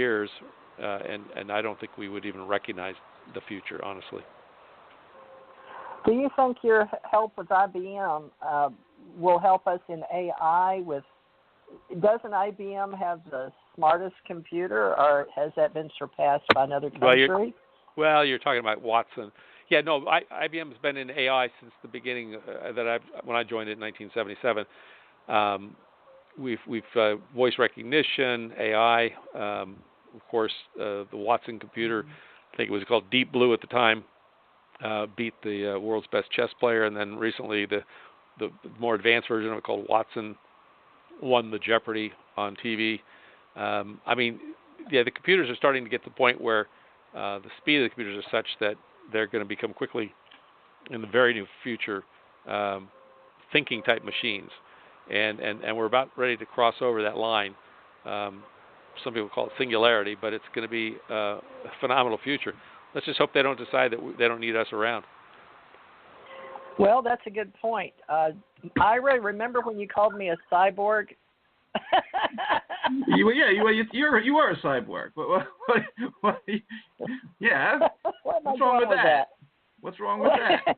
years, and I don't think we would even recognize the future, honestly. Do you think your help with IBM will help us in AI? Doesn't IBM have the smartest computer, or has that been surpassed by another country? Well, you're talking about Watson. Yeah, no, IBM's been in AI since the beginning. When I joined it in 1977. We've voice recognition, AI, of course, the Watson computer. I think it was called Deep Blue at the time. Beat the world's best chess player, and then recently the more advanced version of it called Watson won the Jeopardy on TV. I mean, yeah, the computers are starting to get to the point where the speed of the computers are such that they're going to become quickly, in the very near future, thinking type machines, and we're about ready to cross over that line. Some people call it singularity, but it's going to be a phenomenal future. Let's just hope they don't decide that they don't need us around. Well, that's a good point. Ira, remember when you called me a cyborg? You are a cyborg. What, yeah. What's wrong with that? What's wrong with that?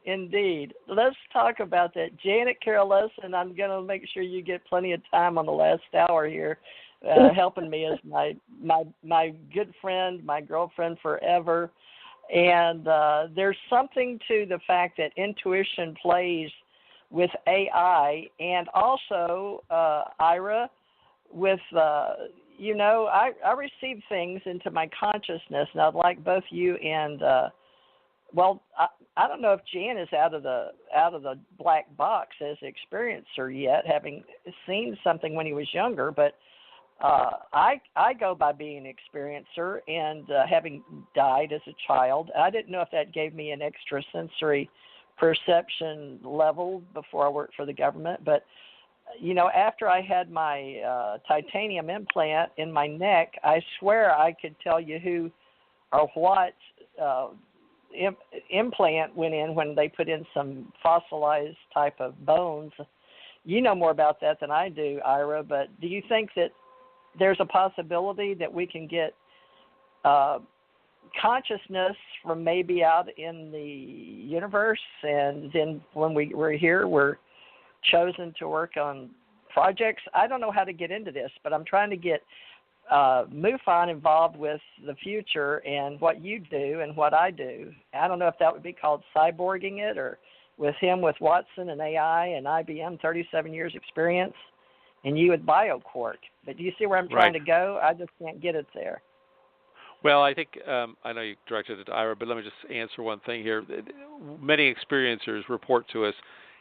Indeed. Let's talk about that. Janet Carroll Lessin, I'm going to make sure you get plenty of time on the last hour here, helping me as my good friend, my girlfriend forever. And there's something to the fact that intuition plays with AI, and also, Ira, with, I receive things into my consciousness, and I'd like both you and, I don't know if Jan is out of the black box as an experiencer yet, having seen something when he was younger, but I go by being an experiencer, and having died as a child, I didn't know if that gave me an extrasensory perception level before I worked for the government. But, after I had my titanium implant in my neck, I swear I could tell you who or what implant went in when they put in some fossilized type of bones. You know more about that than I do, Ira, but do you think that there's a possibility that we can get consciousness from maybe out in the universe, and then when we're here, we're chosen to work on projects? I don't know how to get into this, but I'm trying to get MUFON involved with the future and what you do and what I do. I don't know if that would be called cyborging it, or with Watson and AI and IBM, 37 years experience, and you with Bioquark. But do you see where I'm trying to go? I just can't get it there. Well, I think, I know you directed it to Ira, but let me just answer one thing here. Many experiencers report to us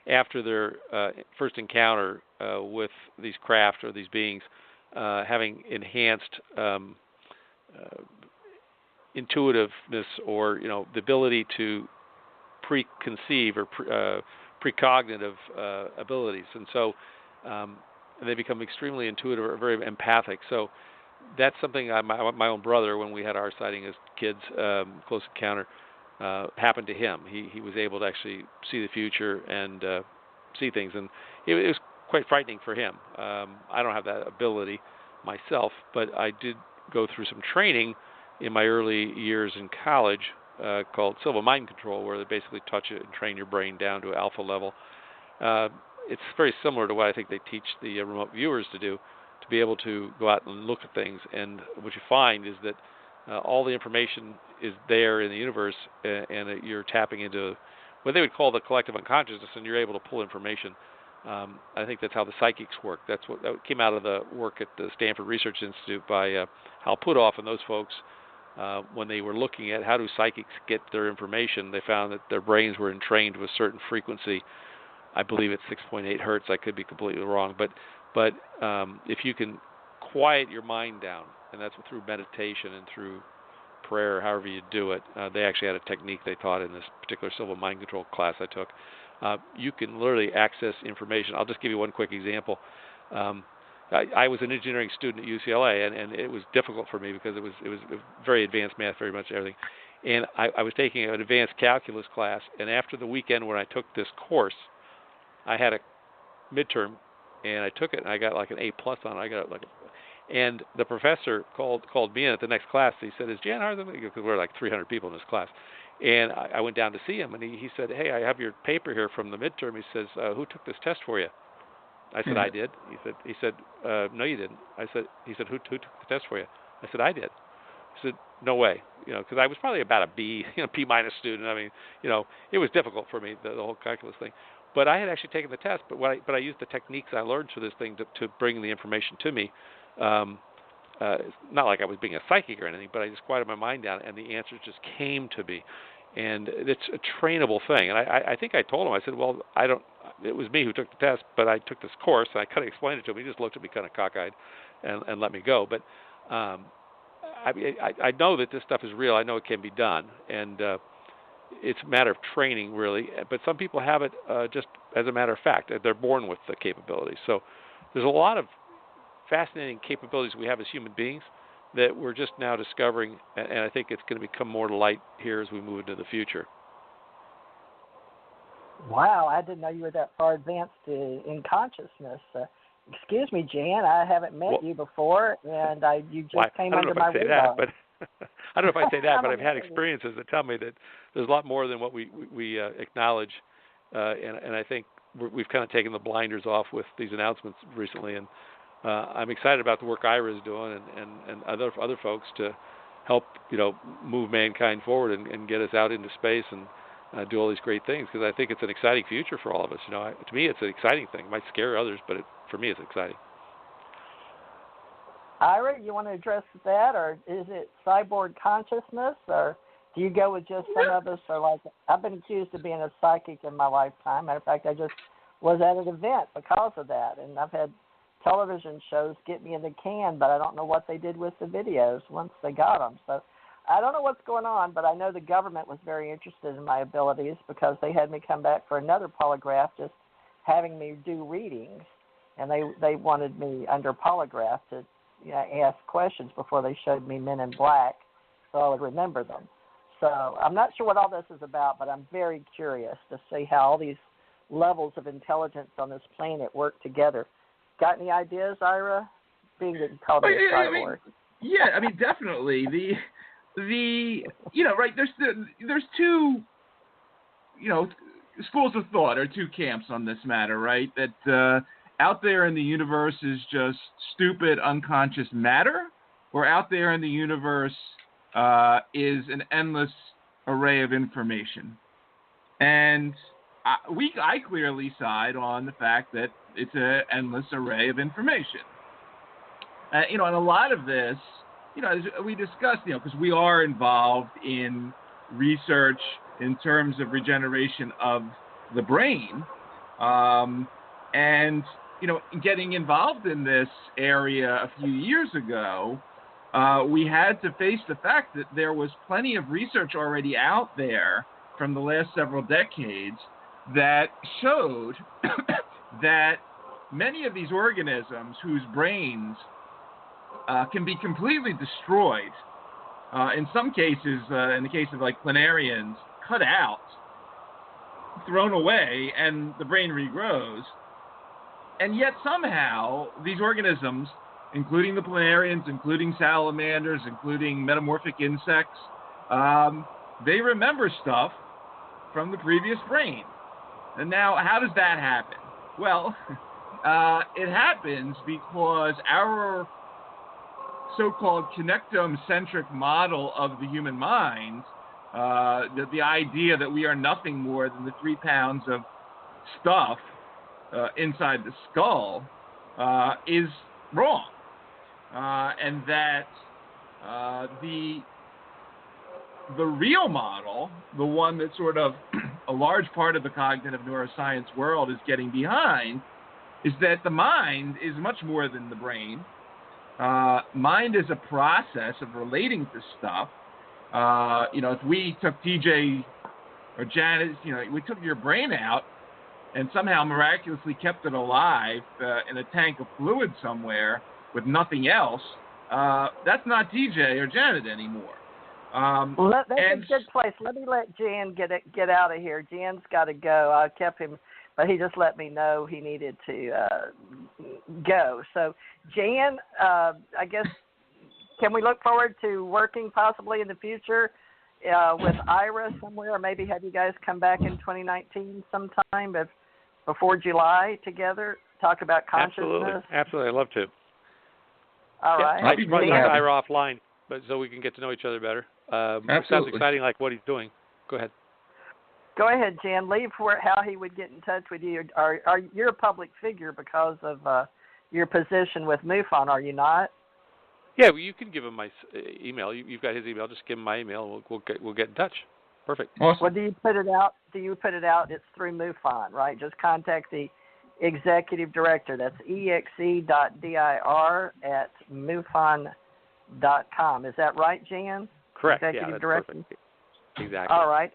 after their first encounter with these craft or these beings, having enhanced intuitiveness, or the ability to preconceive or precognitive abilities, and so they become extremely intuitive or very empathic. So that's something my own brother, when we had our sighting as kids, close encounter, happened to him. He was able to actually see the future and see things, and it was quite frightening for him. I don't have that ability myself, but I did go through some training in my early years in college called Civil Mind Control, where they basically touch it and train your brain down to alpha level. It's very similar to what I think they teach the remote viewers to do, to be able to go out and look at things. And what you find is that all the information is there in the universe, and you're tapping into what they would call the collective unconsciousness, and you're able to pull information. I think that's how the psychics work. That came out of the work at the Stanford Research Institute by Hal Puthoff and those folks. When they were looking at how do psychics get their information, they found that their brains were entrained with a certain frequency. I believe it's 6.8 hertz. I could be completely wrong, but if you can quiet your mind down, and that's through meditation and through prayer, however you do it. They actually had a technique they taught in this particular civil mind control class I took. You can literally access information. I'll just give you one quick example. I was an engineering student at UCLA, and it was difficult for me because it was very advanced math, very much everything. And I was taking an advanced calculus class, and after the weekend when I took this course, I had a midterm, and I took it, and I got like an A+ on it. And the professor called me in at the next class. He said, "Is Jan Harzan?" Because we were like 300 people in this class. And I went down to see him, and he said, "Hey, I have your paper here from the midterm." He says, "Who took this test for you?" I said, "I did." He said, "No, you didn't." He said, "Who took the test for you?" I said, "I did." He said, "No way," because I was probably about a B, B minus student. I mean, it was difficult for me, the whole calculus thing. But I had actually taken the test, but I used the techniques I learned for this thing to bring the information to me. It's not like I was being a psychic or anything, but I just quieted my mind down, and the answers just came to me. And it's a trainable thing. And I think I told him, I said, "Well, it was me who took the test, but I took this course," and I kind of explained it to him. He just looked at me kind of cockeyed and let me go. But I know that this stuff is real. I know it can be done. And it's a matter of training, really. But some people have it just as a matter of fact. They're born with the capabilities. So there's a lot of fascinating capabilities we have as human beings that we're just now discovering, and I think it's going to become more to light here as we move into the future. Wow, I didn't know you were that far advanced in consciousness. Excuse me, Jan, I haven't met you before, and you just came under my radar. I don't know if I say that, but I've had experiences that tell me that there's a lot more than what we acknowledge, and I think we've kind of taken the blinders off with these announcements recently, and I'm excited about the work Ira is doing and other folks to help move mankind forward and get us out into space and do all these great things, because I think it's an exciting future for all of us. To me, it's an exciting thing. It might scare others, but for me, it's exciting. Ira, you want to address that, or is it cyborg consciousness, or do you go with just some of us are like, I've been accused of being a psychic in my lifetime. Matter of fact, I just was at an event because of that, and I've had television shows get me in the can, but I don't know what they did with the videos once they got them. So I don't know what's going on, but I know the government was very interested in my abilities because they had me come back for another polygraph, just having me do readings, and they wanted me under polygraph to ask questions before they showed me Men in Black so I would remember them. So I'm not sure what all this is about, but I'm very curious to see how all these levels of intelligence on this planet work together. Got any ideas, Ira? Being that you called it a cyborg. I mean, definitely. Right, there's two, schools of thought or two camps on this matter, right? That out there in the universe is just stupid, unconscious matter, or out there in the universe is an endless array of information. And I clearly side on the fact that it's an endless array of information. And a lot of this, as we discussed, because we are involved in research in terms of regeneration of the brain, and getting involved in this area a few years ago, we had to face the fact that there was plenty of research already out there from the last several decades that showed that many of these organisms whose brains can be completely destroyed, in some cases, in the case of like planarians, cut out, thrown away, and the brain regrows. And yet somehow these organisms, including the planarians, including salamanders, including metamorphic insects, they remember stuff from the previous brain. And now, how does that happen? Well, it happens because our so-called connectome-centric model of the human mind, the idea that we are nothing more than the 3 pounds of stuff inside the skull, is wrong. And that the real model, the one that sort of a large part of the cognitive neuroscience world is getting behind, is that the mind is much more than the brain. Mind is a process of relating to stuff. If we took TJ or Janet, we took your brain out and somehow miraculously kept it alive in a tank of fluid somewhere with nothing else, that's not TJ or Janet anymore. That's a good place. Let me let Jan get out of here. Jan's got to go. I kept him but he just let me know he needed to go. So, Jan, I guess, can we look forward to working possibly in the future with Ira somewhere, or maybe have you guys come back in 2019 sometime before July together, talk about consciousness? Absolutely. I'd love to. All right. I'd like to talk to Ira offline, but so we can get to know each other better. It sounds exciting, like what he's doing. Go ahead. Go ahead, Jan. Leave how he would get in touch with you. You're a public figure because of your position with MUFON, are you not? Yeah, well, you can give him my email. You've got his email. Just give him my email. We'll get in touch. Perfect. Awesome. Well, do you put it out? It's through MUFON, right? Just contact the executive director. That's exe.dir@mufon.com. Is that right, Jan? Correct. Executive that's director. perfect. Exactly. All right.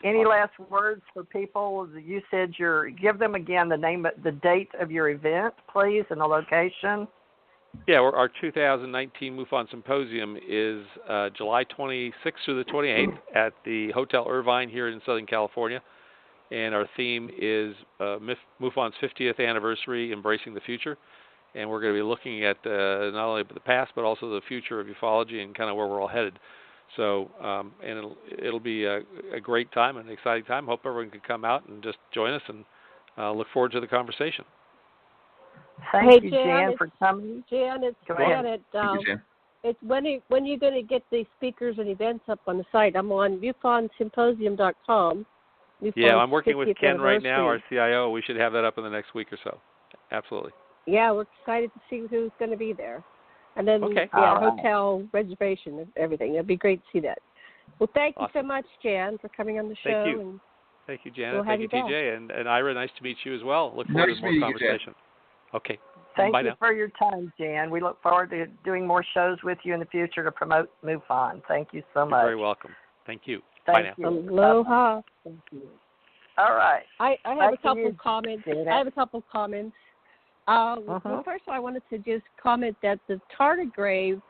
Any last words for people? You said give them again the date of your event, please, and the location. Yeah, our 2019 MUFON Symposium is July 26th through the 28th at the Hotel Irvine here in Southern California. And our theme is MUFON's 50th anniversary, Embracing the Future. And we're going to be looking at not only the past, but also the future of ufology and kind of where we're all headed. So, and it'll be a great time, an exciting time. Hope everyone can come out and just join us, and look forward to the conversation. Thank you, Jan, for coming. Jan, it's when are you going to get the speakers and events up on the site? I'm on MUFONsymposium.com. Yeah, I'm working with Ken right now, our CIO. We should have that up in the next week or so. Absolutely. Yeah, we're excited to see who's going to be there. And then, hotel reservation and everything. It'd be great to see that. Well, thank you so much, Jan, for coming on the show. Thank you. Thank you, Janet. Thank you, TJ. And Ira, nice to meet you as well. Look forward to more conversation. Okay. Thank you now. for your time, Jan. We look forward to doing more shows with you in the future to promote MUFON. Thank you so much. You're very welcome. Thank you. Thank Bye you. Aloha. Thank you. All right. I have a couple of comments. Well, first of all, I wanted to just comment that the tardigrade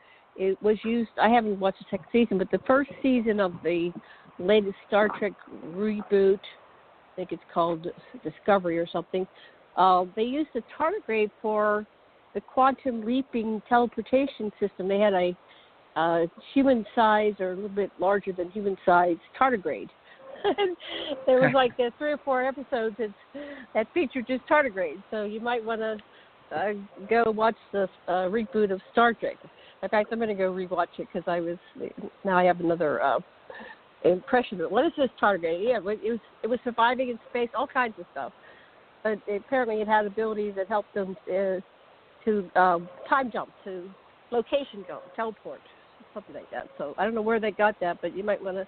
was used. I haven't watched the second season, but the first season of the latest Star Trek reboot, I think it's called Discovery or something, they used the tardigrade for the quantum leaping teleportation system. They had a human-sized or a little bit larger than human-sized tardigrade. There was like 3 or 4 episodes that featured just tardigrades, so you might want to go watch the reboot of Star Trek. In fact, I'm going to go rewatch it because now I have another impression of it. What is this tardigrade? Yeah, it was surviving in space, all kinds of stuff. But apparently it had abilities that helped them to time jump, to location go, teleport, something like that. So I don't know where they got that, but you might want to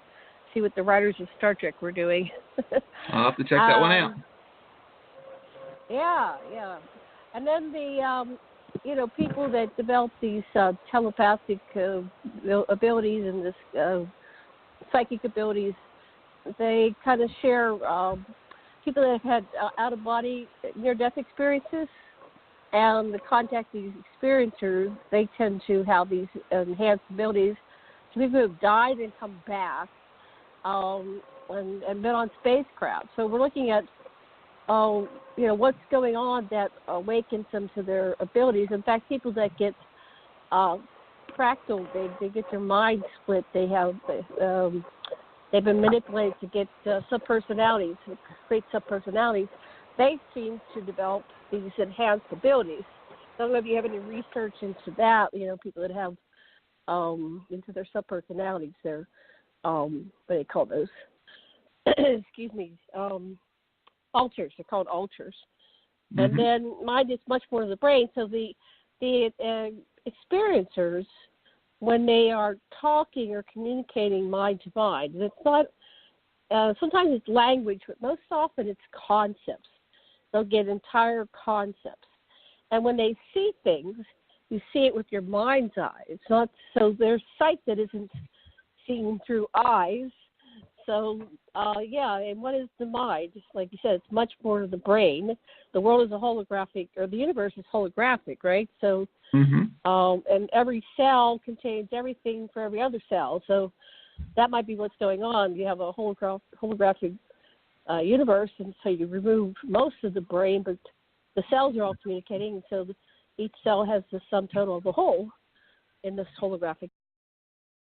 see what the writers of Star Trek were doing. I'll have to check that one out. Yeah. And then the people that develop these telepathic abilities and this psychic abilities, they kind of share people that have had out-of-body near-death experiences, and the contact these experiencers, they tend to have these enhanced abilities. So people who have died and come back and been on spacecraft. So we're looking at what's going on that awakens them to their abilities. In fact, people that get fractal, they get their mind split. They have they've been manipulated to get subpersonalities, create subpersonalities. They seem to develop these enhanced abilities. I don't know if you have any research into that. People that have into their subpersonalities, their what do they call those? Excuse me, alters. They're called alters. Mm-hmm. And then mine is much more of the brain. So the experiencers, when they are talking or communicating mind to mind, it's not. Sometimes it's language, but most often it's concepts. They'll get entire concepts, and when they see things, you see it with your mind's eye. It's not so there's sight that isn't seen through eyes. So, and what is the mind? Like you said, it's much more of the brain. The world is a holographic, or the universe is holographic, right? So, and every cell contains everything for every other cell. So that might be what's going on. You have a holographic universe, and so you remove most of the brain, but the cells are all communicating, and so each cell has the sum total of the whole in this holographic